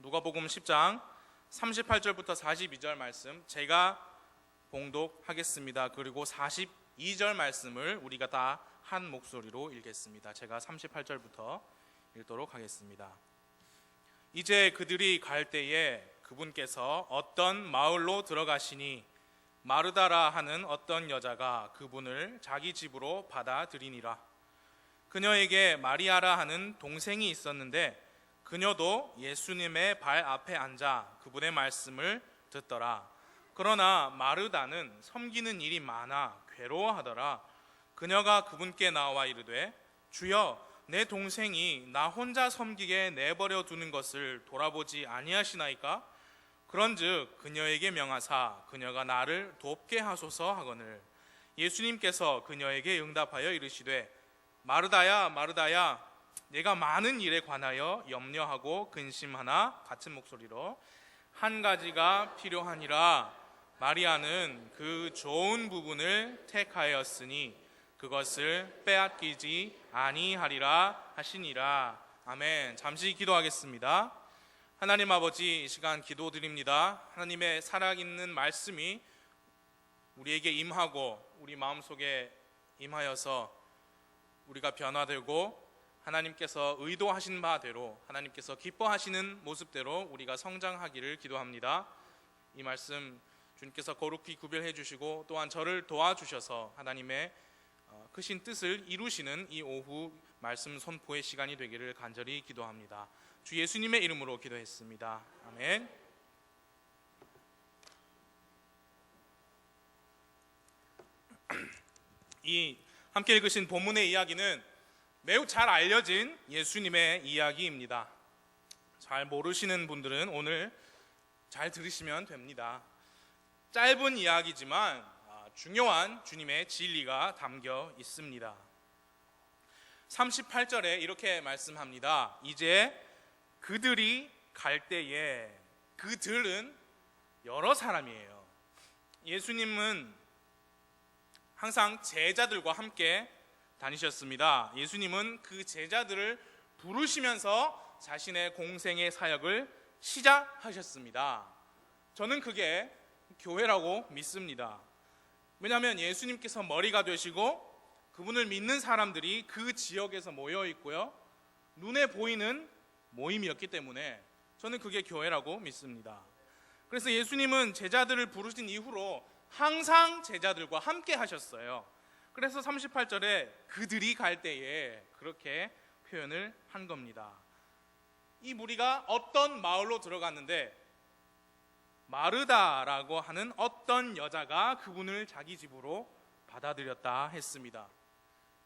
누가복음 10장 38절부터 42절 말씀 제가 봉독하겠습니다. 그리고 42절 말씀을 우리가 다 한 목소리로 읽겠습니다. 제가 38절부터 읽도록 하겠습니다. 이제 그들이 갈 때에 그분께서 어떤 마을로 들어가시니 마르다라 하는 어떤 여자가 그분을 자기 집으로 받아들이니라. 그녀에게 마리아라 하는 동생이 있었는데 그녀도 예수님의 발 앞에 앉아 그분의 말씀을 듣더라. 그러나 마르다는 섬기는 일이 많아 괴로워하더라. 그녀가 그분께 나와 이르되 주여, 내 동생이 나 혼자 섬기게 내버려 두는 것을 돌아보지 아니하시나이까? 그런즉 그녀에게 명하사 그녀가 나를 돕게 하소서 하거늘. 예수님께서 그녀에게 응답하여 이르시되 마르다야, 마르다야, 내가 많은 일에 관하여 염려하고 근심하나, 같은 목소리로, 한 가지가 필요하니라. 마리아는 그 좋은 부분을 택하였으니 그것을 빼앗기지 아니하리라 하시니라. 아멘. 잠시 기도하겠습니다. 하나님 아버지, 이 시간 기도드립니다. 하나님의 살아있는 말씀이 우리에게 임하고 우리 마음속에 임하여서 우리가 변화되고 하나님께서 의도하신 바대로, 하나님께서 기뻐하시는 모습대로 우리가 성장하기를 기도합니다. 이 말씀 주님께서 거룩히 구별해 주시고 또한 저를 도와주셔서 하나님의 크신 뜻을 이루시는 이 오후 말씀 선포의 시간이 되기를 간절히 기도합니다. 주 예수님의 이름으로 기도했습니다. 아멘. 이 함께 읽으신 본문의 이야기는 매우 잘 알려진 예수님의 이야기입니다. 잘 모르시는 분들은 오늘 잘 들으시면 됩니다. 짧은 이야기지만 중요한 주님의 진리가 담겨 있습니다. 38절에 이렇게 말씀합니다. 이제 그들이 갈 때에, 그들은 여러 사람이에요. 예수님은 항상 제자들과 함께 다니셨습니다. 예수님은 그 제자들을 부르시면서 자신의 공생의 사역을 시작하셨습니다. 저는 그게 교회라고 믿습니다. 왜냐하면 예수님께서 머리가 되시고 그분을 믿는 사람들이 그 지역에서 모여 있고요, 눈에 보이는 모임이었기 때문에 저는 그게 교회라고 믿습니다. 그래서 예수님은 제자들을 부르신 이후로 항상 제자들과 함께 하셨어요. 그래서 38절에 그들이 갈 때에 그렇게 표현을 한 겁니다. 이 무리가 어떤 마을로 들어갔는데 마르다라고 하는 어떤 여자가 그분을 자기 집으로 받아들였다 했습니다.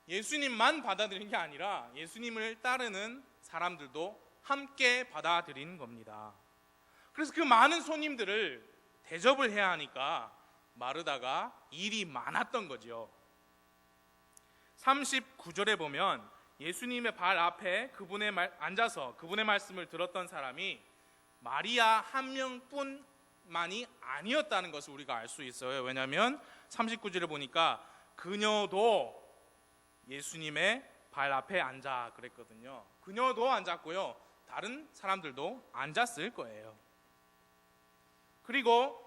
예수님만 받아들인 게 아니라 예수님을 따르는 사람들도 함께 받아들인 겁니다. 그래서 그 많은 손님들을 대접을 해야 하니까 마르다가 일이 많았던 거죠. 39절에 보면 예수님의 발 앞에 앉아서 그분의 말씀을 들었던 사람이 마리아 한 명뿐만이 아니었다는 것을 우리가 알 수 있어요. 왜냐하면 39절에 보니까 그녀도 예수님의 발 앞에 앉아 그랬거든요. 그녀도 앉았고요, 다른 사람들도 앉았을 거예요. 그리고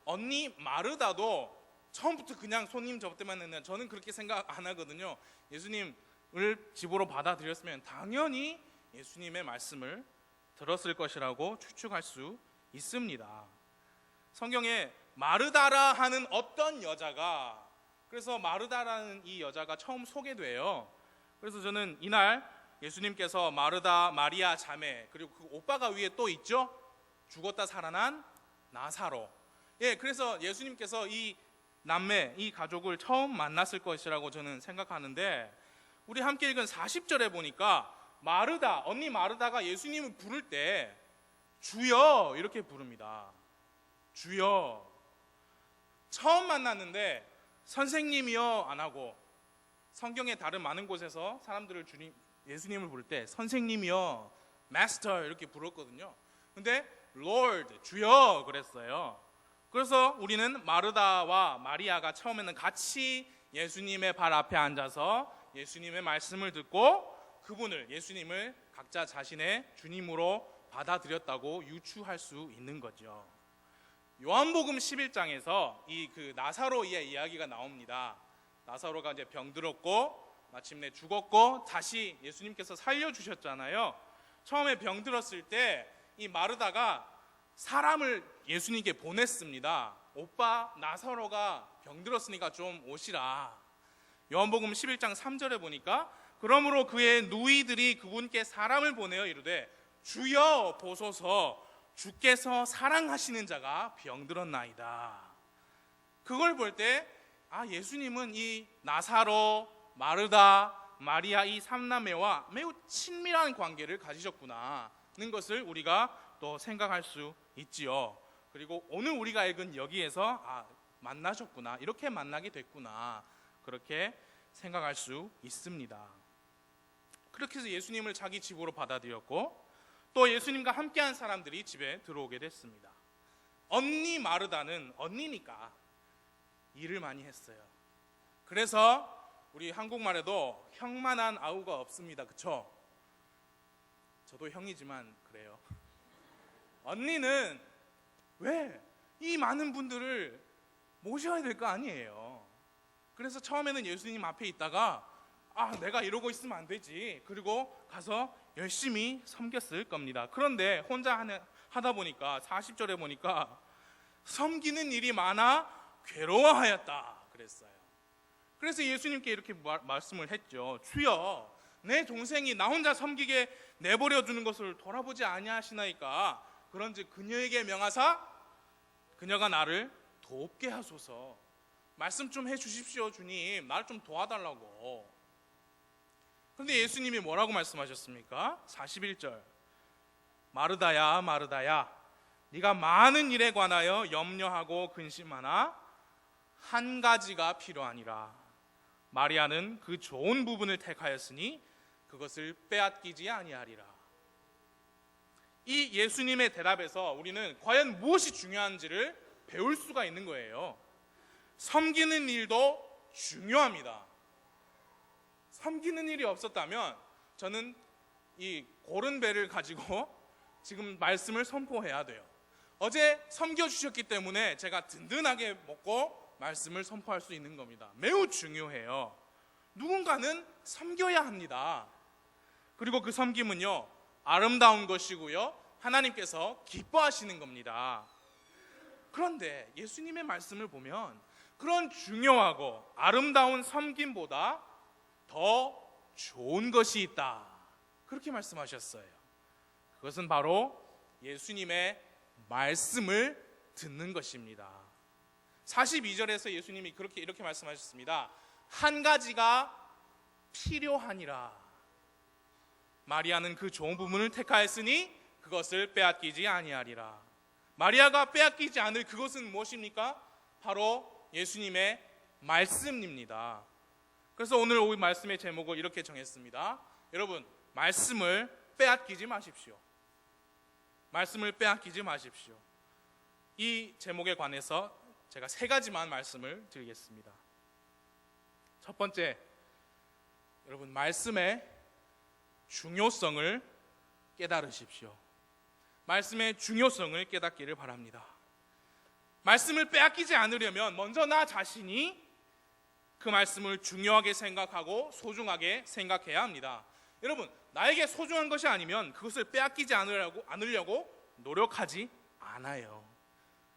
언니 마르다도 처음부터 그냥 손님 접대만 했는데 저는 그렇게 생각 안 하거든요. 예수님을 집으로 받아들였으면 당연히 예수님의 말씀을 들었을 것이라고 추측할 수 있습니다. 성경에 마르다라 하는 어떤 여자가, 그래서 마르다라는 이 여자가 처음 소개돼요. 그래서 저는 이날 예수님께서 마르다, 마리아 자매, 그리고 그 오빠가 위에 또 있죠, 죽었다 살아난 나사로. 그래서 예수님께서 이 남매, 이 가족을 처음 만났을 것이라고 저는 생각하는데, 우리 함께 읽은 40절에 보니까 마르다, 언니 마르다가 예수님을 부를 때 주여 이렇게 부릅니다. 주여. 처음 만났는데 선생님이여 안 하고, 성경의 다른 많은 곳에서 사람들을 예수님을 부를 때 선생님이여, 마스터 이렇게 부르거든요. 근데 Lord, 주여 그랬어요. 그래서 우리는 마르다와 마리아가 처음에는 같이 예수님의 발 앞에 앉아서 예수님의 말씀을 듣고 예수님을 각자 자신의 주님으로 받아들였다고 유추할 수 있는 거죠. 요한복음 11장에서 이 나사로의 이야기가 나옵니다. 나사로가 이제 병들었고 마침내 죽었고 다시 예수님께서 살려주셨잖아요. 처음에 병들었을 때 이 마르다가 사람을 예수님께 보냈습니다. 오빠 나사로가 병들었으니까 좀 오시라. 요한복음 11장 3절에 보니까 그러므로 그의 누이들이 그분께 사람을 보내어 이르되 주여 보소서 주께서 사랑하시는 자가 병들었나이다. 그걸 볼 때 예수님은 이 나사로, 마르다, 마리아 이 삼남매와 매우 친밀한 관계를 가지셨구나는 것을 우리가 또 생각할 수 있지요. 그리고 오늘 우리가 읽은 여기에서 만나셨구나, 이렇게 만나게 됐구나, 그렇게 생각할 수 있습니다. 그렇게 해서 예수님을 자기 집으로 받아들였고 또 예수님과 함께한 사람들이 집에 들어오게 됐습니다. 언니 마르다는 언니니까 일을 많이 했어요. 그래서 우리 한국말에도 형만한 아우가 없습니다. 그쵸? 저도 형이지만 그래요. 언니는 왜 이 많은 분들을 모셔야 될 거 아니에요. 그래서 처음에는 예수님 앞에 있다가 내가 이러고 있으면 안 되지, 그리고 가서 열심히 섬겼을 겁니다. 그런데 혼자 하다 보니까 40절에 보니까 섬기는 일이 많아 괴로워하였다 그랬어요. 그래서 예수님께 이렇게 말씀을 했죠. 주여, 내 동생이 나 혼자 섬기게 내버려 두는 것을 돌아보지 아니하시나이까. 그런즉 그녀에게 명하사 그녀가 나를 돕게 하소서. 말씀 좀 해주십시오 주님, 나를 좀 도와달라고. 그런데 예수님이 뭐라고 말씀하셨습니까? 41절 마르다야 마르다야, 네가 많은 일에 관하여 염려하고 근심하나 한 가지가 필요하니라. 마리아는 그 좋은 부분을 택하였으니 그것을 빼앗기지 아니하리라. 이 예수님의 대답에서 우리는 과연 무엇이 중요한지를 배울 수가 있는 거예요. 섬기는 일도 중요합니다. 섬기는 일이 없었다면 저는 이 고른 배를 가지고 지금 말씀을 선포해야 돼요. 어제 섬겨주셨기 때문에 제가 든든하게 먹고 말씀을 선포할 수 있는 겁니다. 매우 중요해요. 누군가는 섬겨야 합니다. 그리고 그 섬김은요, 아름다운 것이고요, 하나님께서 기뻐하시는 겁니다. 그런데 예수님의 말씀을 보면 그런 중요하고 아름다운 섬김보다 더 좋은 것이 있다, 그렇게 말씀하셨어요. 그것은 바로 예수님의 말씀을 듣는 것입니다. 42절에서 예수님이 이렇게 말씀하셨습니다. 한 가지가 필요하니라. 마리아는 그 좋은 부분을 택하였으니 그것을 빼앗기지 아니하리라. 마리아가 빼앗기지 않을 그것은 무엇입니까? 바로 예수님의 말씀입니다. 그래서 오늘 이 말씀의 제목을 이렇게 정했습니다. 여러분, 말씀을 빼앗기지 마십시오. 말씀을 빼앗기지 마십시오. 이 제목에 관해서 제가 3가지만 말씀을 드리겠습니다. 첫 번째, 여러분, 말씀의 중요성을 깨달으십시오. 말씀의 중요성을 깨닫기를 바랍니다. 말씀을 빼앗기지 않으려면 먼저 나 자신이 그 말씀을 중요하게 생각하고 소중하게 생각해야 합니다. 여러분, 나에게 소중한 것이 아니면 그것을 빼앗기지 않으려고 노력하지 않아요.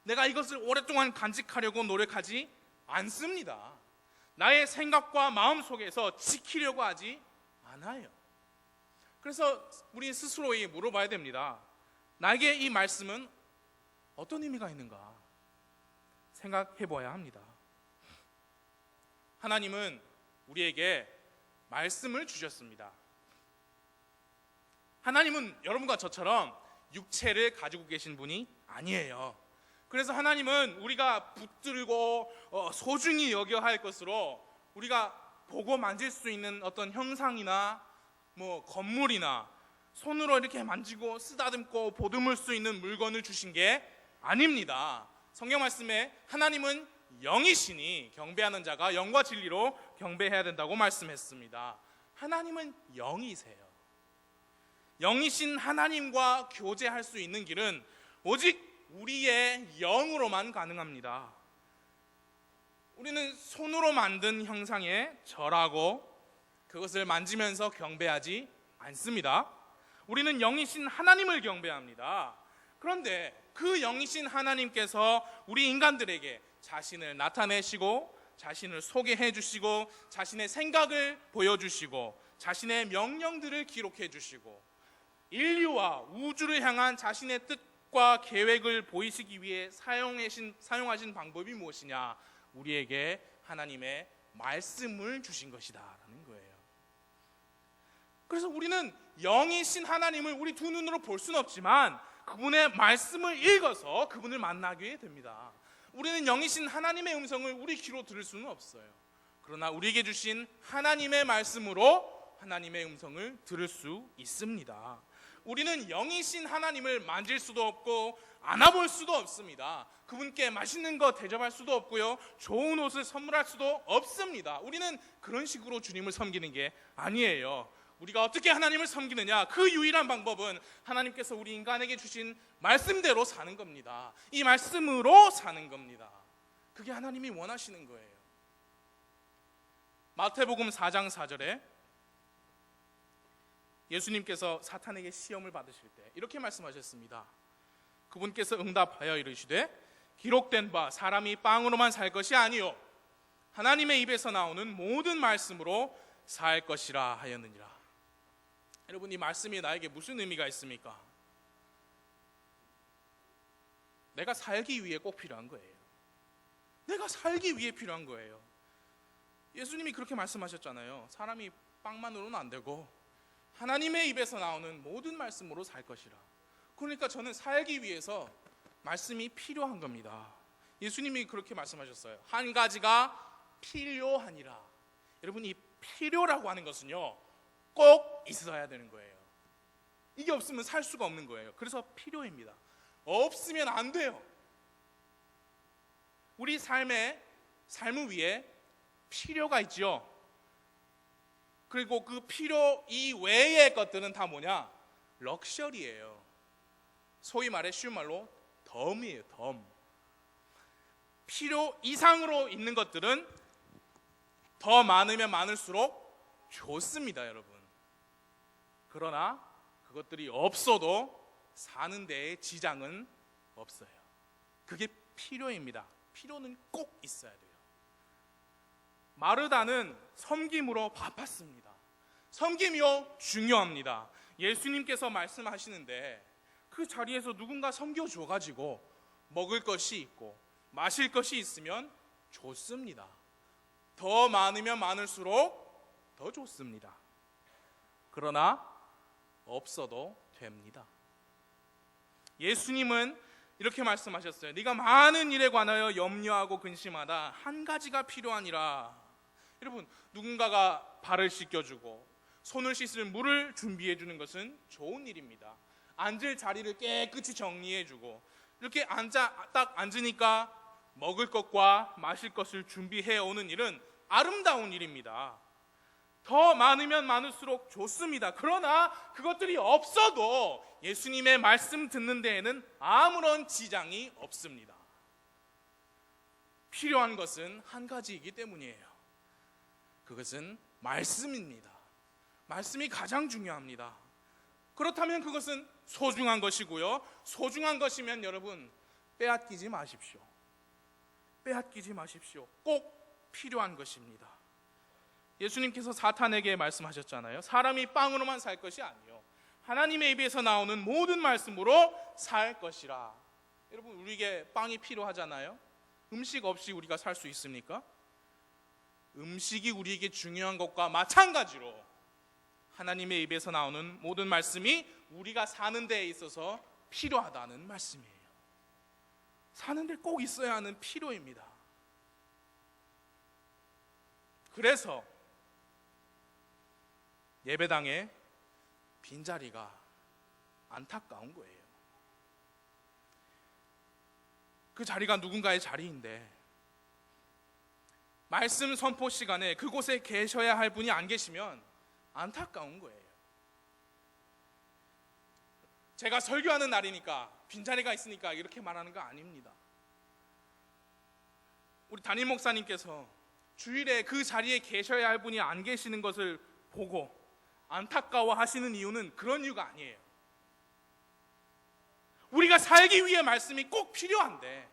내가 이것을 오랫동안 간직하려고 노력하지 않습니다. 나의 생각과 마음 속에서 지키려고 하지 않아요. 그래서 우리 스스로에게 물어봐야 됩니다. 나에게 이 말씀은 어떤 의미가 있는가 생각해 봐야 합니다. 하나님은 우리에게 말씀을 주셨습니다. 하나님은 여러분과 저처럼 육체를 가지고 계신 분이 아니에요. 그래서 하나님은 우리가 붙들고 소중히 여겨야 할 것으로 우리가 보고 만질 수 있는 어떤 형상이나 건물이나 손으로 이렇게 만지고 쓰다듬고 보듬을 수 있는 물건을 주신 게 아닙니다. 성경 말씀에 하나님은 영이시니 경배하는 자가 영과 진리로 경배해야 된다고 말씀했습니다. 하나님은 영이세요. 영이신 하나님과 교제할 수 있는 길은 오직 우리의 영으로만 가능합니다. 우리는 손으로 만든 형상에 절하고 그것을 만지면서 경배하지 않습니다. 우리는 영이신 하나님을 경배합니다. 그런데 그 영이신 하나님께서 우리 인간들에게 자신을 나타내시고 자신을 소개해 주시고 자신의 생각을 보여주시고 자신의 명령들을 기록해 주시고 인류와 우주를 향한 자신의 뜻과 계획을 보이시기 위해 사용하신 방법이 무엇이냐? 우리에게 하나님의 말씀을 주신 것이다라는 거예요. 그래서 우리는 영이신 하나님을 우리 두 눈으로 볼 수는 없지만 그분의 말씀을 읽어서 그분을 만나게 됩니다. 우리는 영이신 하나님의 음성을 우리 귀로 들을 수는 없어요. 그러나 우리에게 주신 하나님의 말씀으로 하나님의 음성을 들을 수 있습니다. 우리는 영이신 하나님을 만질 수도 없고 안아볼 수도 없습니다. 그분께 맛있는 거 대접할 수도 없고요, 좋은 옷을 선물할 수도 없습니다. 우리는 그런 식으로 주님을 섬기는 게 아니에요. 우리가 어떻게 하나님을 섬기느냐? 그 유일한 방법은 하나님께서 우리 인간에게 주신 말씀대로 사는 겁니다. 이 말씀으로 사는 겁니다. 그게 하나님이 원하시는 거예요. 마태복음 4장 4절에 예수님께서 사탄에게 시험을 받으실 때 이렇게 말씀하셨습니다. 그분께서 응답하여 이르시되 기록된 바 사람이 빵으로만 살 것이 아니요 하나님의 입에서 나오는 모든 말씀으로 살 것이라 하였느니라. 여러분, 이 말씀이 나에게 무슨 의미가 있습니까? 내가 살기 위해 꼭 필요한 거예요. 내가 살기 위해 필요한 거예요. 예수님이 그렇게 말씀하셨잖아요. 사람이 빵만으로는 안 되고 하나님의 입에서 나오는 모든 말씀으로 살 것이라. 그러니까 저는 살기 위해서 말씀이 필요한 겁니다. 예수님이 그렇게 말씀하셨어요. 한 가지가 필요하니라. 여러분, 이 필요라고 하는 것은요, 꼭 있어야 되는 거예요. 이게 없으면 살 수가 없는 거예요. 그래서 필요입니다. 없으면 안 돼요. 우리 삶을 위해 필요가 있죠. 그리고 그 필요 이외의 것들은 다 뭐냐? 럭셔리예요. 소위 말해 쉬운 말로 덤이에요. 덤. 필요 이상으로 있는 것들은 더 많으면 많을수록 좋습니다, 여러분. 그러나 그것들이 없어도 사는 데에 지장은 없어요. 그게 필요입니다. 필요는 꼭 있어야 돼요. 마르다는 섬김으로 바빴습니다. 섬김이요, 중요합니다. 예수님께서 말씀하시는데 그 자리에서 누군가 섬겨줘가지고 먹을 것이 있고 마실 것이 있으면 좋습니다. 더 많으면 많을수록 더 좋습니다. 그러나 없어도 됩니다. 예수님은 이렇게 말씀하셨어요. 네가 많은 일에 관하여 염려하고 근심하다. 한 가지가 필요하니라. 여러분, 누군가가 발을 씻겨주고 손을 씻을 물을 준비해 주는 것은 좋은 일입니다. 앉을 자리를 깨끗이 정리해주고 이렇게 딱 앉으니까 먹을 것과 마실 것을 준비해 오는 일은 아름다운 일입니다. 더 많으면 많을수록 좋습니다. 그러나 그것들이 없어도 예수님의 말씀 듣는 데에는 아무런 지장이 없습니다. 필요한 것은 한 가지이기 때문이에요. 그것은 말씀입니다. 말씀이 가장 중요합니다. 그렇다면 그것은 소중한 것이고요, 소중한 것이면 여러분 빼앗기지 마십시오. 빼앗기지 마십시오. 꼭 필요한 것입니다. 예수님께서 사탄에게 말씀하셨잖아요. 사람이 빵으로만 살 것이 아니요 하나님의 입에서 나오는 모든 말씀으로 살 것이라. 여러분, 우리에게 빵이 필요하잖아요. 음식 없이 우리가 살 수 있습니까? 음식이 우리에게 중요한 것과 마찬가지로 하나님의 입에서 나오는 모든 말씀이 우리가 사는 데에 있어서 필요하다는 말씀이에요. 사는 데 꼭 있어야 하는 필요입니다. 그래서 예배당에 빈자리가 안타까운 거예요. 그 자리가 누군가의 자리인데 말씀 선포 시간에 그곳에 계셔야 할 분이 안 계시면 안타까운 거예요. 제가 설교하는 날이니까 빈자리가 있으니까 이렇게 말하는 거 아닙니다. 우리 담임 목사님께서 주일에 그 자리에 계셔야 할 분이 안 계시는 것을 보고 안타까워 하시는 이유는 그런 이유가 아니에요. 우리가 살기 위해 말씀이 꼭 필요한데,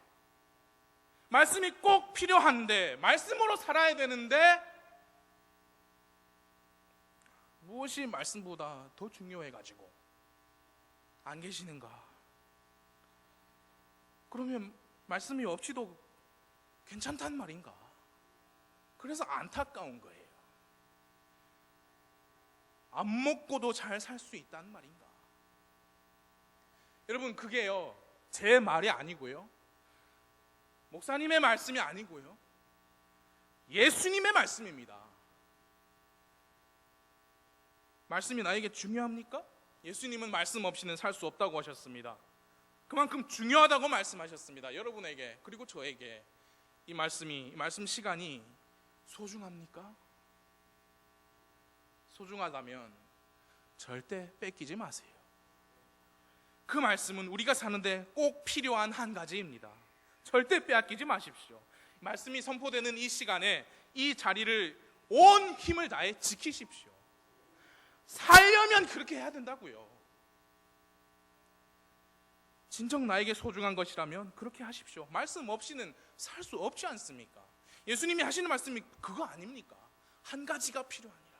말씀으로 살아야 되는데 무엇이 말씀보다 더 중요해가지고 안 계시는가? 그러면 말씀이 없이도 괜찮단 말인가? 그래서 안타까운 거예요. 안 먹고도 잘 살 수 있단 말인가? 여러분, 그게요, 제 말이 아니고요, 목사님의 말씀이 아니고요, 예수님의 말씀입니다. 말씀이 나에게 중요합니까? 예수님은 말씀 없이는 살 수 없다고 하셨습니다. 그만큼 중요하다고 말씀하셨습니다. 여러분에게, 그리고 저에게 이 말씀 시간이 소중합니까? 소중하다면 절대 뺏기지 마세요. 그 말씀은 우리가 사는데 꼭 필요한 한 가지입니다. 절대 빼앗기지 마십시오. 말씀이 선포되는 이 시간에 이 자리를 온 힘을 다해 지키십시오. 살려면 그렇게 해야 된다고요. 진정 나에게 소중한 것이라면 그렇게 하십시오. 말씀 없이는 살 수 없지 않습니까? 예수님이 하시는 말씀이 그거 아닙니까? 한 가지가 필요하니라.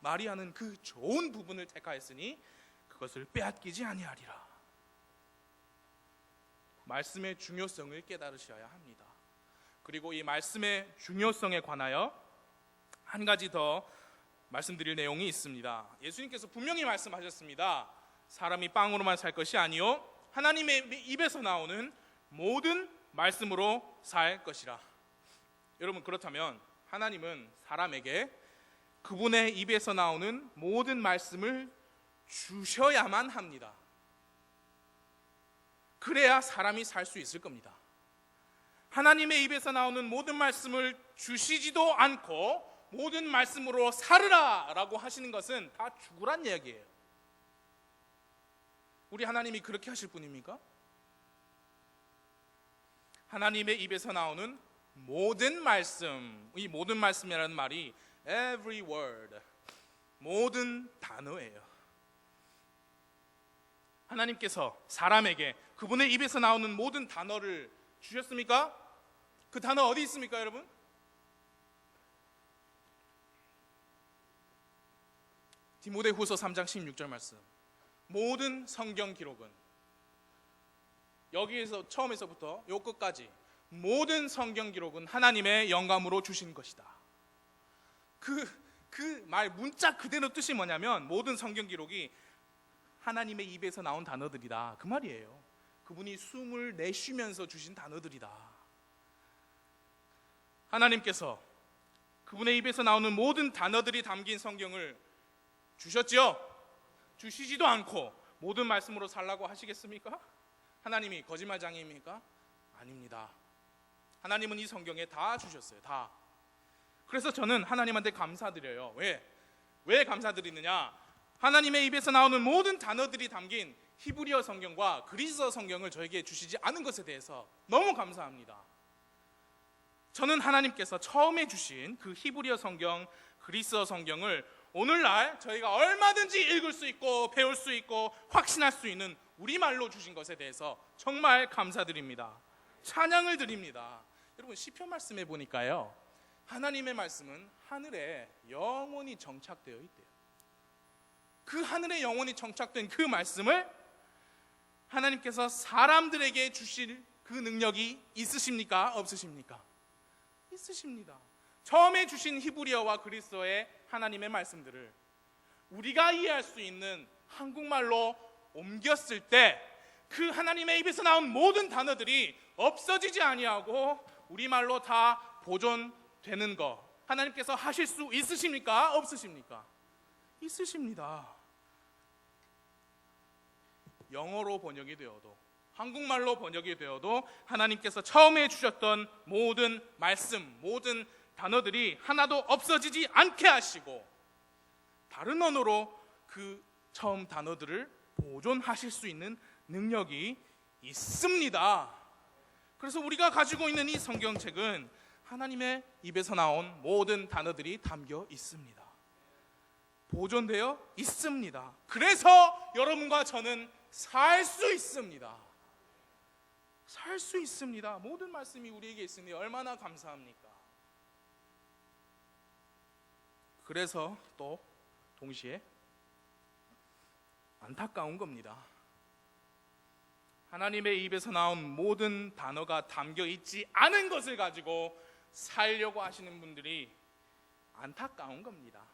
마리아는 그 좋은 부분을 택하였으니 그것을 빼앗기지 아니하리라. 말씀의 중요성을 깨달으셔야 합니다. 그리고 이 말씀의 중요성에 관하여 한 가지 더 말씀드릴 내용이 있습니다. 예수님께서 분명히 말씀하셨습니다. 사람이 빵으로만 살 것이 아니요 하나님의 입에서 나오는 모든 말씀으로 살 것이라. 여러분, 그렇다면 하나님은 사람에게 그분의 입에서 나오는 모든 말씀을 주셔야만 합니다. 그래야 사람이 살 수 있을 겁니다. 하나님의 입에서 나오는 모든 말씀을 주시지도 않고 모든 말씀으로 살으라 라고 하시는 것은 다 죽으란 이야기예요. 우리 하나님이 그렇게 하실 분입니까? 하나님의 입에서 나오는 모든 말씀, 이 모든 말씀이라는 말이 every word, 모든 단어예요. 하나님께서 사람에게 그분의 입에서 나오는 모든 단어를 주셨습니까? 그 단어 어디 있습니까, 여러분? 디모데후서 3장 16절 말씀. 모든 성경 기록은, 여기에서 처음에서부터 요 끝까지 모든 성경 기록은 하나님의 영감으로 주신 것이다. 그 말 문자 그대로 뜻이 뭐냐면 모든 성경 기록이 하나님의 입에서 나온 단어들이다, 그 말이에요. 그분이 숨을 내쉬면서 주신 단어들이다. 하나님께서 그분의 입에서 나오는 모든 단어들이 담긴 성경을 주셨죠? 주시지도 않고 모든 말씀으로 살라고 하시겠습니까? 하나님이 거짓말장애입니까? 아닙니다. 하나님은 이 성경에 다 주셨어요. 다. 그래서 저는 하나님한테 감사드려요. 왜 감사드리느냐? 하나님의 입에서 나오는 모든 단어들이 담긴 히브리어 성경과 그리스어 성경을 저에게 주시지 않은 것에 대해서 너무 감사합니다. 저는 하나님께서 처음에 주신 그 히브리어 성경, 그리스어 성경을 오늘날 저희가 얼마든지 읽을 수 있고 배울 수 있고 확신할 수 있는 우리말로 주신 것에 대해서 정말 감사드립니다. 찬양을 드립니다. 여러분, 시편 말씀해 보니까요, 하나님의 말씀은 하늘에 영원히 정착되어 있대요. 그 하늘에 영원히 정착된 그 말씀을 하나님께서 사람들에게 주실 그 능력이 있으십니까? 없으십니까? 있으십니다. 처음에 주신 히브리어와 그리스어의 하나님의 말씀들을 우리가 이해할 수 있는 한국말로 옮겼을 때 그 하나님의 입에서 나온 모든 단어들이 없어지지 아니하고 우리말로 다 보존되는 거 하나님께서 하실 수 있으십니까? 없으십니까? 있으십니다. 영어로 번역이 되어도 한국말로 번역이 되어도 하나님께서 처음에 주셨던 모든 말씀, 모든 단어들이 하나도 없어지지 않게 하시고 다른 언어로 그 처음 단어들을 보존하실 수 있는 능력이 있습니다. 그래서 우리가 가지고 있는 이 성경책은 하나님의 입에서 나온 모든 단어들이 담겨 있습니다. 보존되어 있습니다. 그래서 여러분과 저는 살 수 있습니다. 살 수 있습니다. 모든 말씀이 우리에게 있으니 얼마나 감사합니까? 그래서 또 동시에 안타까운 겁니다. 하나님의 입에서 나온 모든 단어가 담겨 있지 않은 것을 가지고 살려고 하시는 분들이 안타까운 겁니다.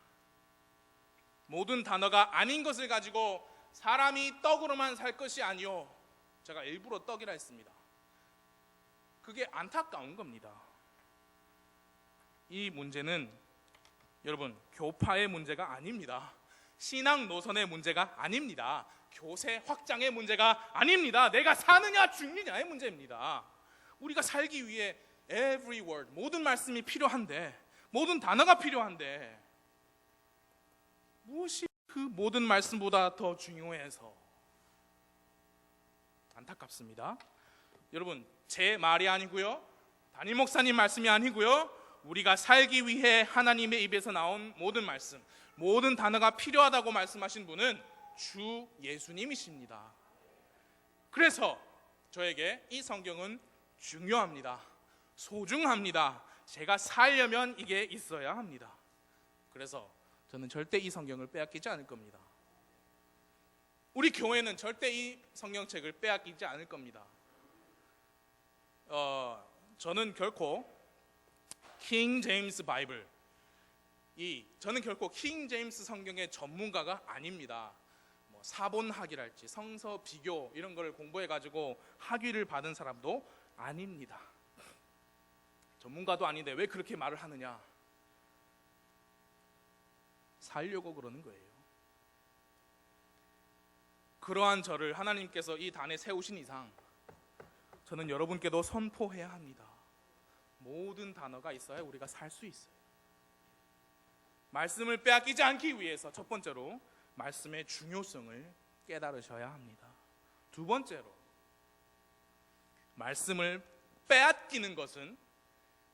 모든 단어가 아닌 것을 가지고 사람이 떡으로만 살 것이 아니요, 제가 일부러 떡이라 했습니다. 그게 안타까운 겁니다. 이 문제는 여러분 교파의 문제가 아닙니다. 신앙 노선의 문제가 아닙니다. 교세 확장의 문제가 아닙니다. 내가 사느냐 죽느냐의 문제입니다. 우리가 살기 위해 every word, 모든 말씀이 필요한데, 모든 단어가 필요한데 무엇이 그 모든 말씀보다 더 중요해서 안타깝습니다. 여러분, 제 말이 아니고요, 담임 목사님 말씀이 아니고요, 우리가 살기 위해 하나님의 입에서 나온 모든 말씀, 모든 단어가 필요하다고 말씀하신 분은 주 예수님이십니다. 그래서 저에게 이 성경은 중요합니다. 소중합니다. 제가 살려면 이게 있어야 합니다. 그래서 저는 절대 이 성경을 빼앗기지 않을 겁니다. 우리 교회는 절대 이 성경책을 빼앗기지 않을 겁니다. 저는 결코 킹 제임스 바이블, 저는 결코 킹 제임스 성경의 전문가가 아닙니다. 사본학이랄지 성서 비교 이런 걸 공부해가지고 학위를 받은 사람도 아닙니다. 전문가도 아닌데 왜 그렇게 말을 하느냐? 살려고 그러는 거예요. 그러한 저를 하나님께서 이 단에 세우신 이상 저는 여러분께도 선포해야 합니다. 모든 단어가 있어야 우리가 살 수 있어요. 말씀을 빼앗기지 않기 위해서 첫 번째로 말씀의 중요성을 깨달으셔야 합니다. 두 번째로, 말씀을 빼앗기는 것은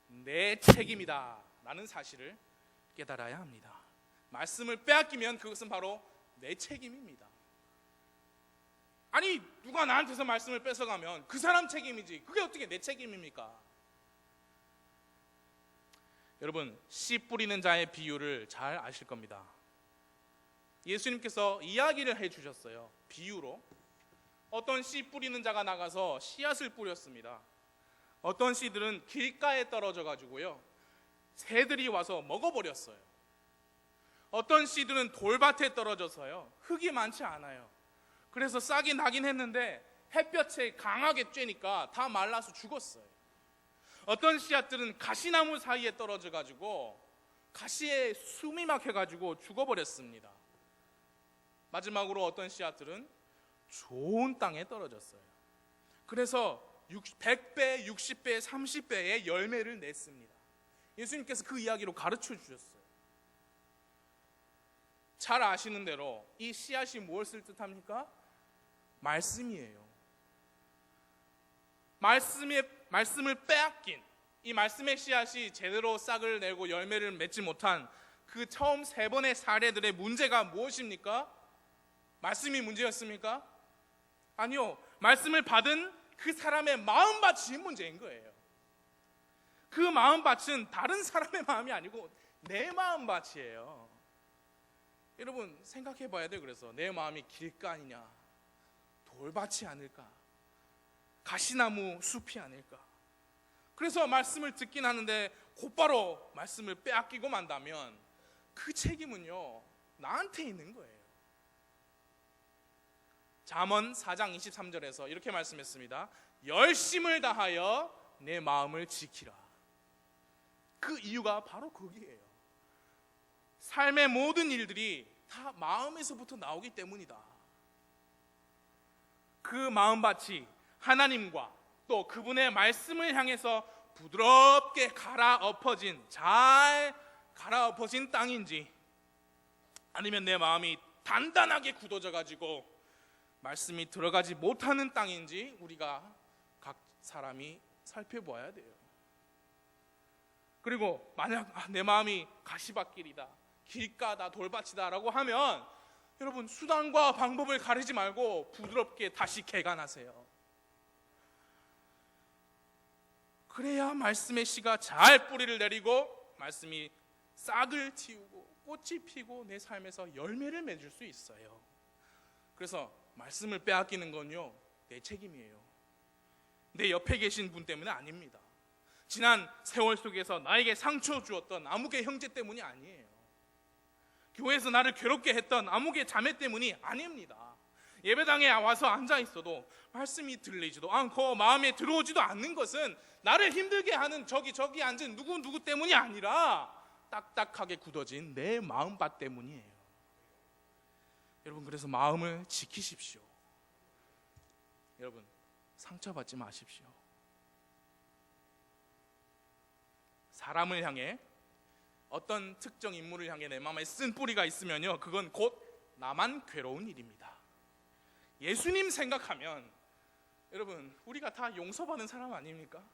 내 책임이다 라는 사실을 깨달아야 합니다. 말씀을 빼앗기면 그것은 바로 내 책임입니다. 아니, 누가 나한테서 말씀을 뺏어가면 그 사람 책임이지, 그게 어떻게 내 책임입니까? 여러분, 씨 뿌리는 자의 비유를 잘 아실 겁니다. 예수님께서 이야기를 해주셨어요. 비유로. 어떤 씨 뿌리는 자가 나가서 씨앗을 뿌렸습니다. 어떤 씨들은 길가에 떨어져 가지고요, 새들이 와서 먹어버렸어요. 어떤 씨들은 돌밭에 떨어져서요, 흙이 많지 않아요. 그래서 싹이 나긴 했는데 햇볕에 강하게 쬐니까 다 말라서 죽었어요. 어떤 씨앗들은 가시나무 사이에 떨어져 가지고 가시에 숨이 막혀 가지고 죽어버렸습니다. 마지막으로 어떤 씨앗들은 좋은 땅에 떨어졌어요. 그래서 100배, 60배, 30배의 열매를 냈습니다. 예수님께서 그 이야기로 가르쳐 주셨어요. 잘 아시는 대로 이 씨앗이 무엇을 뜻합니까? 말씀이에요. 말씀을 빼앗긴, 이 말씀의 씨앗이 제대로 싹을 내고 열매를 맺지 못한 그 처음 세 번의 사례들의 문제가 무엇입니까? 말씀이 문제였습니까? 아니요, 말씀을 받은 그 사람의 마음밭이 문제인 거예요. 그 마음밭은 다른 사람의 마음이 아니고 내 마음밭이에요. 여러분, 생각해 봐야 돼요. 그래서 내 마음이 길가 아니냐, 돌밭이 아닐까, 가시나무 숲이 아닐까. 그래서 말씀을 듣긴 하는데 곧바로 말씀을 빼앗기고 만다면 그 책임은요, 나한테 있는 거예요. 잠언 4장 23절에서 이렇게 말씀했습니다. 열심을 다하여 내 마음을 지키라. 그 이유가 바로 거기에요. 삶의 모든 일들이 다 마음에서부터 나오기 때문이다. 그 마음밭이 하나님과 또 그분의 말씀을 향해서 부드럽게 잘 갈아엎어진 땅인지, 아니면 내 마음이 단단하게 굳어져 가지고 말씀이 들어가지 못하는 땅인지 우리가 각 사람이 살펴보아야 돼요. 그리고 만약 내 마음이 가시밭길이다, 길가다, 돌밭이다 라고 하면 여러분 수단과 방법을 가리지 말고 부드럽게 다시 개간하세요. 그래야 말씀의 씨가 잘 뿌리를 내리고 말씀이 싹을 틔우고 꽃이 피고 내 삶에서 열매를 맺을 수 있어요. 그래서 말씀을 빼앗기는 건요, 내 책임이에요. 내 옆에 계신 분 때문에 아닙니다. 지난 세월 속에서 나에게 상처 주었던 아무개 형제 때문이 아니에요. 교회에서 나를 괴롭게 했던 아무개 자매 때문이 아닙니다. 예배당에 와서 앉아 있어도 말씀이 들리지도 않고 마음에 들어오지도 않는 것은 나를 힘들게 하는 저기 앉은 누구 때문이 아니라 딱딱하게 굳어진 내 마음밭 때문이에요. 여러분, 그래서 마음을 지키십시오. 여러분, 상처받지 마십시오. 사람을 향해, 어떤 특정 인물을 향해 내 마음에 쓴 뿌리가 있으면요, 그건 곧 나만 괴로운 일입니다. 예수님 생각하면 여러분, 우리가 다 용서받은 사람 아닙니까?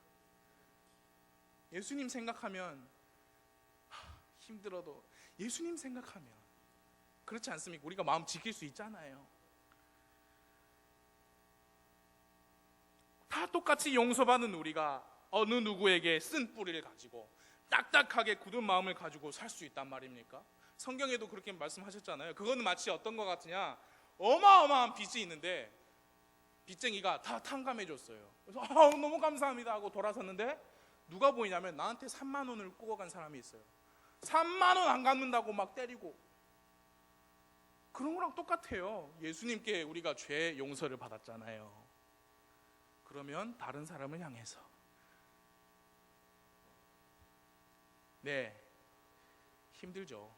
예수님 생각하면 힘들어도 예수님 생각하면, 그렇지 않습니까? 우리가 마음 지킬 수 있잖아요. 다 똑같이 용서받는 우리가 어느 누구에게 쓴 뿌리를 가지고 딱딱하게 굳은 마음을 가지고 살 수 있단 말입니까? 성경에도 그렇게 말씀하셨잖아요. 그거는 마치 어떤 것 같으냐, 어마어마한 빚이 있는데 빚쟁이가 다 탕감해 줬어요. 그래서 너무 감사합니다 하고 돌아섰는데 누가 보이냐면 나한테 3만 원을 꾸어간 사람이 있어요. 3만 원 안 갚는다고 막 때리고. 그런 거랑 똑같아요. 예수님께 우리가 죄 용서를 받았잖아요. 그러면 다른 사람을 향해서, 네, 힘들죠.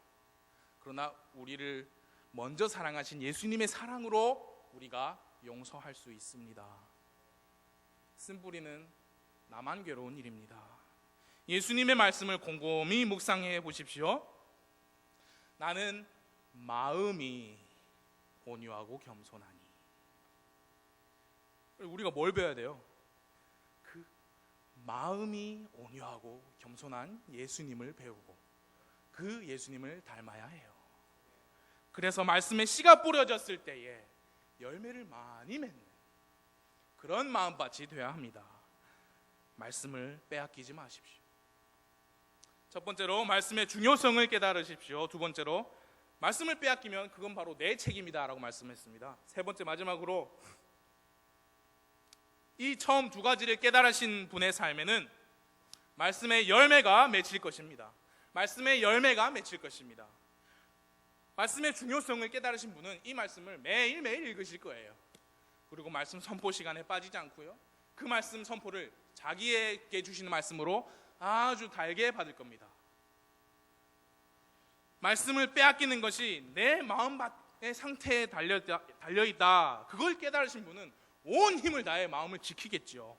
그러나 우리를 먼저 사랑하신 예수님의 사랑으로 우리가 용서할 수 있습니다. 쓴 뿌리는 나만 괴로운 일입니다. 예수님의 말씀을 곰곰이 묵상해 보십시오. 나는 마음이 온유하고 겸손하니. 우리가 뭘 배워야 돼요? 그 마음이 온유하고 겸손한 예수님을 배우고 그 예수님을 닮아야 해요. 그래서 말씀의 씨가 뿌려졌을 때에 열매를 많이 맺는 그런 마음밭이 되어야 합니다. 말씀을 빼앗기지 마십시오. 첫 번째로 말씀의 중요성을 깨달으십시오. 두 번째로 말씀을 빼앗기면 그건 바로 내 책임이다 라고 말씀했습니다. 세 번째, 마지막으로 이 처음 두 가지를 깨달으신 분의 삶에는 말씀의 열매가 맺힐 것입니다. 말씀의 열매가 맺힐 것입니다. 말씀의 중요성을 깨달으신 분은 이 말씀을 매일매일 읽으실 거예요. 그리고 말씀 선포 시간에 빠지지 않고요, 그 말씀 선포를 자기에게 주시는 말씀으로 아주 달게 받을 겁니다. 말씀을 빼앗기는 것이 내 마음의 상태에 달려있다, 그걸 깨달으신 분은 온 힘을 다해 마음을 지키겠죠.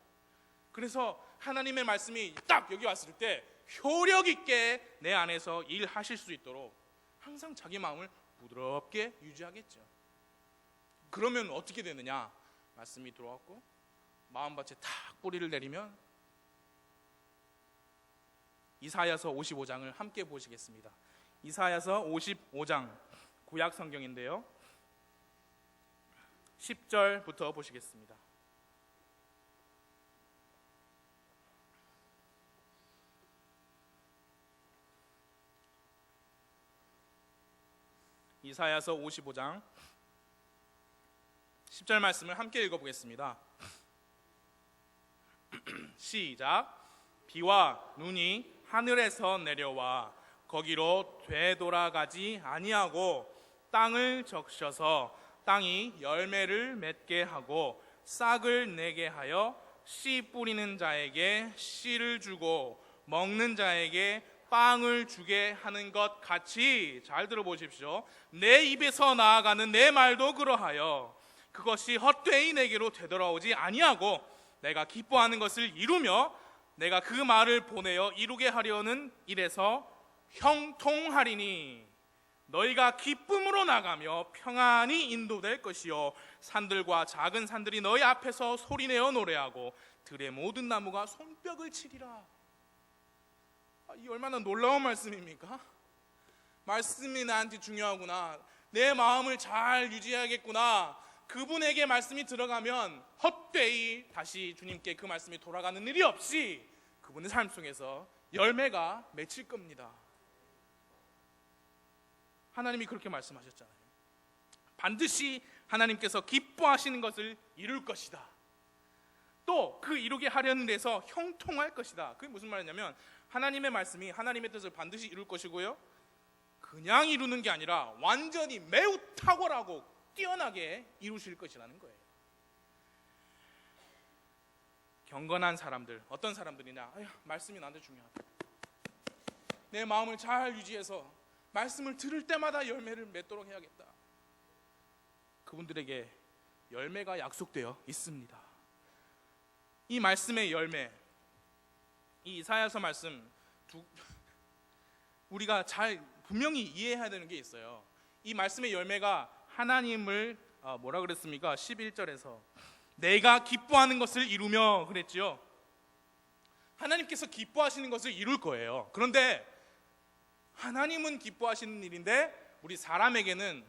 그래서 하나님의 말씀이 딱 여기 왔을 때 효력 있게 내 안에서 일하실 수 있도록 항상 자기 마음을 부드럽게 유지하겠죠. 그러면 어떻게 되느냐? 말씀이 들어왔고 마음밭에 탁 뿌리를 내리면 이사야서 55장을 함께 보시겠습니다. 이사야서 55장 구약 성경인데요, 10절부터 보시겠습니다. 이사야서 55장 10절 말씀을 함께 읽어보겠습니다. 시작. 비와 눈이 하늘에서 내려와 거기로 되돌아가지 아니하고 땅을 적셔서 땅이 열매를 맺게 하고 싹을 내게 하여 씨 뿌리는 자에게 씨를 주고 먹는 자에게 빵을 주게 하는 것 같이, 잘 들어보십시오, 내 입에서 나아가는 내 말도 그러하여 그것이 헛되이 내게로 되돌아오지 아니하고 내가 기뻐하는 것을 이루며 내가 그 말을 보내어 이루게 하려는 일에서 형통하리니. 너희가 기쁨으로 나가며 평안히 인도될 것이요 산들과 작은 산들이 너희 앞에서 소리내어 노래하고 들의 모든 나무가 손뼉을 치리라. 이 얼마나 놀라운 말씀입니까? 말씀이 나한테 중요하구나, 내 마음을 잘 유지해야겠구나, 그분에게 말씀이 들어가면 헛되이 다시 주님께 그 말씀이 돌아가는 일이 없이 그분의 삶 속에서 열매가 맺힐 겁니다. 하나님이 그렇게 말씀하셨잖아요. 반드시 하나님께서 기뻐하시는 것을 이룰 것이다. 또 그 이루게 하려는 데서 형통할 것이다. 그게 무슨 말이냐면 하나님의 말씀이 하나님의 뜻을 반드시 이룰 것이고요, 그냥 이루는 게 아니라 완전히 매우 탁월하고 뛰어나게 이루실 것이라는 거예요. 경건한 사람들, 어떤 사람들이냐? 말씀이 나한테 중요하다, 내 마음을 잘 유지해서 말씀을 들을 때마다 열매를 맺도록 해야겠다. 그분들에게 열매가 약속되어 있습니다. 이 말씀의 열매, 이 이사야서 말씀 우리가 잘 분명히 이해해야 되는 게 있어요. 이 말씀의 열매가 하나님을 뭐라 그랬습니까? 11절에서 내가 기뻐하는 것을 이루며 그랬죠. 하나님께서 기뻐하시는 것을 이룰 거예요. 그런데 하나님은 기뻐하시는 일인데 우리 사람에게는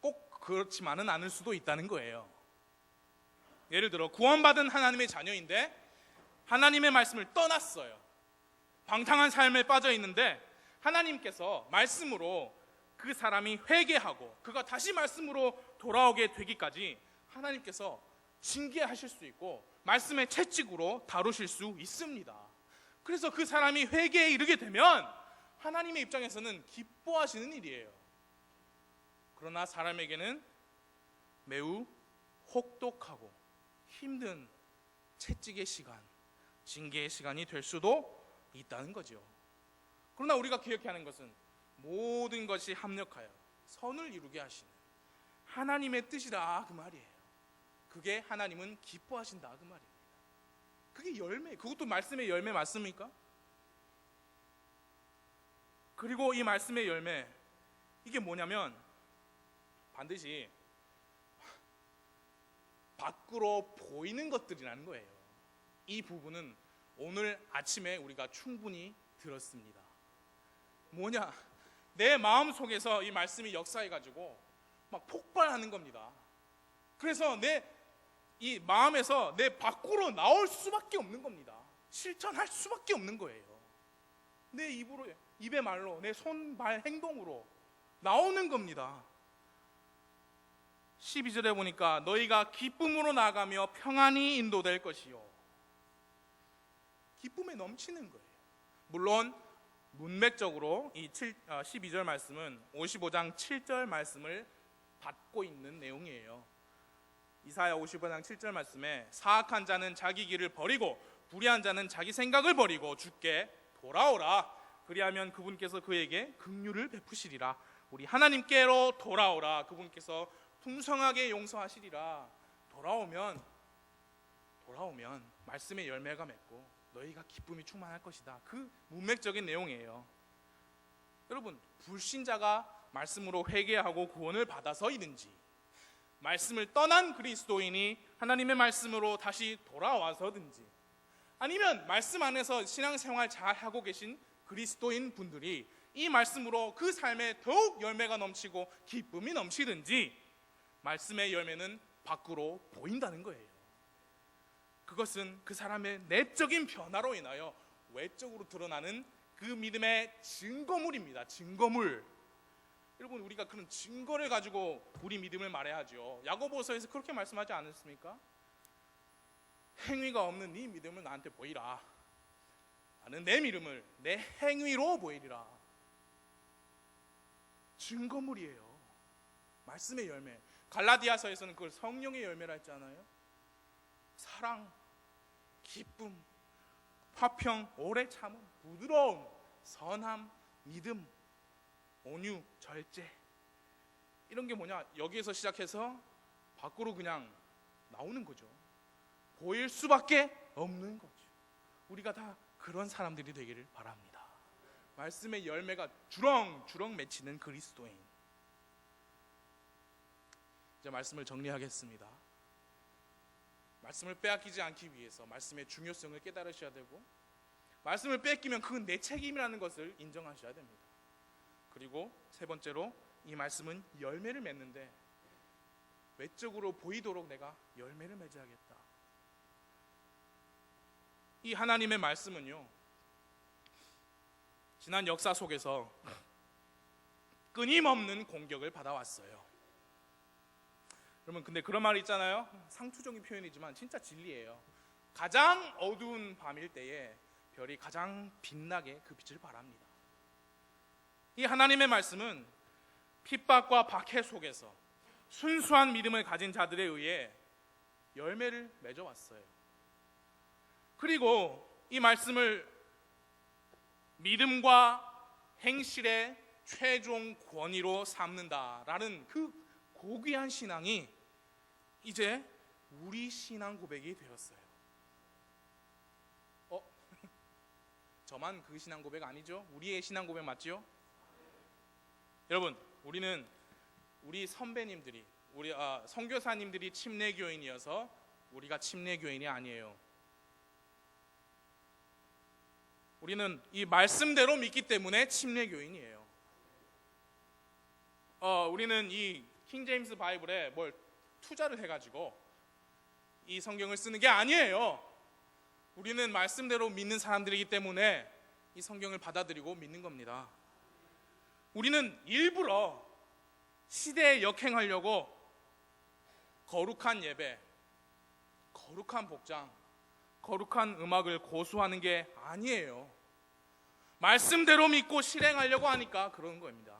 꼭 그렇지만은 않을 수도 있다는 거예요. 예를 들어 구원받은 하나님의 자녀인데 하나님의 말씀을 떠났어요. 방탕한 삶에 빠져 있는데 하나님께서 말씀으로 그 사람이 회개하고 그가 다시 말씀으로 돌아오게 되기까지 하나님께서 징계하실 수 있고 말씀의 채찍으로 다루실 수 있습니다. 그래서 그 사람이 회개에 이르게 되면 하나님의 입장에서는 기뻐하시는 일이에요. 그러나 사람에게는 매우 혹독하고 힘든 채찍의 시간, 징계의 시간이 될 수도 있다는 거죠. 그러나 우리가 기억해야 하는 것은 모든 것이 합력하여 선을 이루게 하시는 하나님의 뜻이다 그 말이에요. 그게 하나님은 기뻐하신다 그 말입니다. 그게 열매, 그것도 말씀의 열매 맞습니까? 그리고 이 말씀의 열매, 이게 뭐냐면 반드시 밖으로 보이는 것들이라는 거예요. 이 부분은 오늘 아침에 우리가 충분히 들었습니다. 뭐냐? 내 마음 속에서 이 말씀이 역사해가지고 막 폭발하는 겁니다. 그래서 내 이 마음에서 내 밖으로 나올 수밖에 없는 겁니다. 실천할 수밖에 없는 거예요. 내 입으로, 입의 말로, 내 손, 발, 행동으로 나오는 겁니다. 12절에 보니까 너희가 기쁨으로 나가며 평안히 인도될 것이요. 기쁨에 넘치는 거예요. 물론 문맥적으로 이 12절 말씀은 55장 7절 말씀을 받고 있는 내용이에요. 이사야 55장 7절 말씀에 사악한 자는 자기 길을 버리고 불의한 자는 자기 생각을 버리고 주께 돌아오라. 그리하면 그분께서 그에게 긍휼을 베푸시리라. 우리 하나님께로 돌아오라. 그분께서 풍성하게 용서하시리라. 돌아오면 말씀의 열매가 맺고 너희가 기쁨이 충만할 것이다. 그 문맥적인 내용이에요. 여러분, 불신자가 말씀으로 회개하고 구원을 받아서이든지 말씀을 떠난 그리스도인이 하나님의 말씀으로 다시 돌아와서든지 아니면 말씀 안에서 신앙생활 잘 하고 계신 그리스도인 분들이 이 말씀으로 그 삶에 더욱 열매가 넘치고 기쁨이 넘치든지 말씀의 열매는 밖으로 보인다는 거예요. 그것은 그 사람의 내적인 변화로 인하여 외적으로 드러나는 그 믿음의 증거물입니다. 증거물. 여러분, 우리가 그런 증거를 가지고 우리 믿음을 말해야 하죠. 야고보서에서 그렇게 말씀하지 않았습니까? 행위가 없는 네 믿음을 나한테 보이라. 나는 내 믿음을 내 행위로 보이리라. 증거물이에요. 말씀의 열매. 갈라디아서에서는 그걸 성령의 열매라 했잖아요. 사랑, 기쁨, 화평, 오래 참음, 부드러움, 선함, 믿음, 온유, 절제. 이런 게 뭐냐? 여기에서 시작해서 밖으로 그냥 나오는 거죠. 보일 수밖에 없는 거죠. 우리가 다 그런 사람들이 되기를 바랍니다. 말씀의 열매가 주렁주렁 맺히는 그리스도인. 이제 말씀을 정리하겠습니다. 말씀을 빼앗기지 않기 위해서 말씀의 중요성을 깨달으셔야 되고, 말씀을 뺏기면 그건 내 책임이라는 것을 인정하셔야 됩니다. 그리고 세 번째로, 이 말씀은 열매를 맺는데 외적으로 보이도록 내가 열매를 맺어야겠다. 이 하나님의 말씀은요, 지난 역사 속에서 끊임없는 공격을 받아왔어요. 여러분, 근데 그런 말이 있잖아요. 상투적인 표현이지만 진짜 진리예요. 가장 어두운 밤일 때에 별이 가장 빛나게 그 빛을 발합니다. 이 하나님의 말씀은 핍박과 박해 속에서 순수한 믿음을 가진 자들에 의해 열매를 맺어왔어요. 그리고 이 말씀을 믿음과 행실의 최종 권위로 삼는다라는 그 고귀한 신앙이 이제 우리 신앙 고백이 되었어요. 저만 그 신앙 고백 아니죠? 우리의 신앙 고백 맞죠? 여러분, 우리는 우리 선배님들이, 우리 선교사님들이 침례교인이어서 우리가 침례교인이 아니에요. 우리는 이 말씀대로 믿기 때문에 침례교인이에요. 우리는 이 킹제임스 바이블에 뭘 투자를 해가지고 이 성경을 쓰는 게 아니에요. 우리는 말씀대로 믿는 사람들이기 때문에 이 성경을 받아들이고 믿는 겁니다. 우리는 일부러 시대에 역행하려고 거룩한 예배, 거룩한 복장, 거룩한 음악을 고수하는 게 아니에요. 말씀대로 믿고 실행하려고 하니까 그런 겁니다.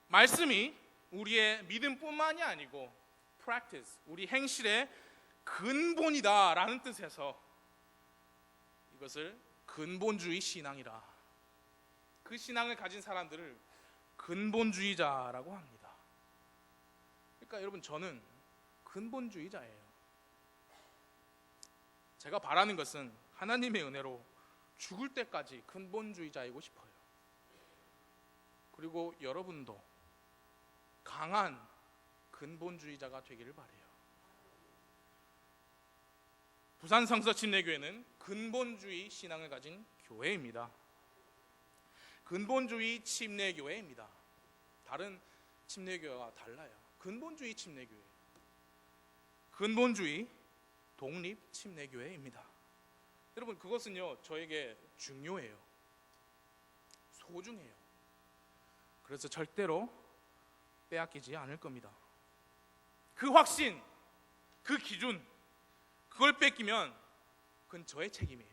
말씀이 우리의 믿음뿐만이 아니고 practice, 우리 행실의 근본이다라는 뜻에서 이것을 근본주의 신앙이라, 그 신앙을 가진 사람들을 근본주의자라고 합니다. 그러니까 여러분, 저는 근본주의자예요. 제가 바라는 것은 하나님의 은혜로 죽을 때까지 근본주의자이고 싶어요. 그리고 여러분도 강한 근본주의자가 되기를 바라요. 부산 성서 침례교회는 근본주의 신앙을 가진 교회입니다. 근본주의 침례교회입니다. 다른 침례교회와 달라요. 근본주의 침례교회, 근본주의 독립 침례교회입니다. 여러분, 그것은요, 저에게 중요해요. 소중해요. 그래서 절대로 빼앗기지 않을 겁니다. 그 확신, 그 기준, 그걸 뺏기면 그건 저의 책임이에요.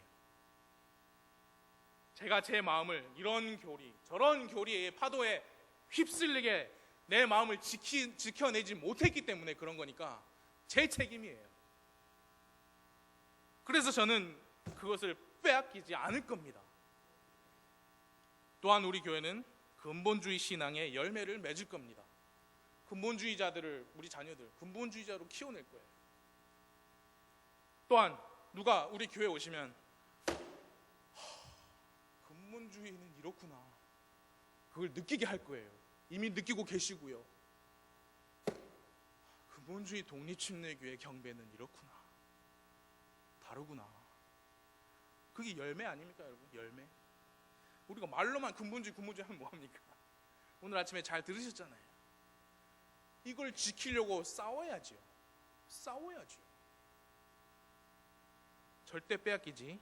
제가 제 마음을 이런 교리, 저런 교리의 파도에 휩쓸리게 내 마음을 지켜내지 못했기 때문에 그런 거니까 제 책임이에요. 그래서 저는 그것을 빼앗기지 않을 겁니다. 또한 우리 교회는 근본주의 신앙의 열매를 맺을 겁니다. 근본주의자들을, 우리 자녀들 근본주의자로 키워낼 거예요. 또한 누가 우리 교회 오시면 근본주의는 이렇구나, 그걸 느끼게 할 거예요. 이미 느끼고 계시고요. 근본주의 독립침례교회 경배는 이렇구나, 다르구나. 그게 열매 아닙니까, 여러분? 열매. 우리가 말로만 근본주의 하면 뭐합니까? 오늘 아침에 잘 들으셨잖아요. 이걸 지키려고 싸워야죠. 절대 빼앗기지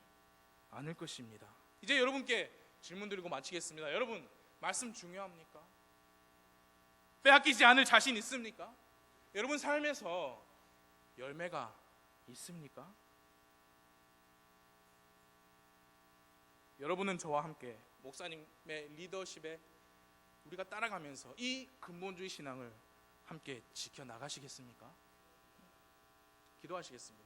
않을 것입니다. 이제 여러분께 질문 드리고 마치겠습니다. 여러분, 말씀 중요합니까? 빼앗기지 않을 자신 있습니까? 여러분 삶에서 열매가 있습니까? 여러분은 저와 함께 목사님의 리더십에 우리가 따라가면서 이 근본주의 신앙을 함께 지켜나가시겠습니까? 기도하시겠습니다.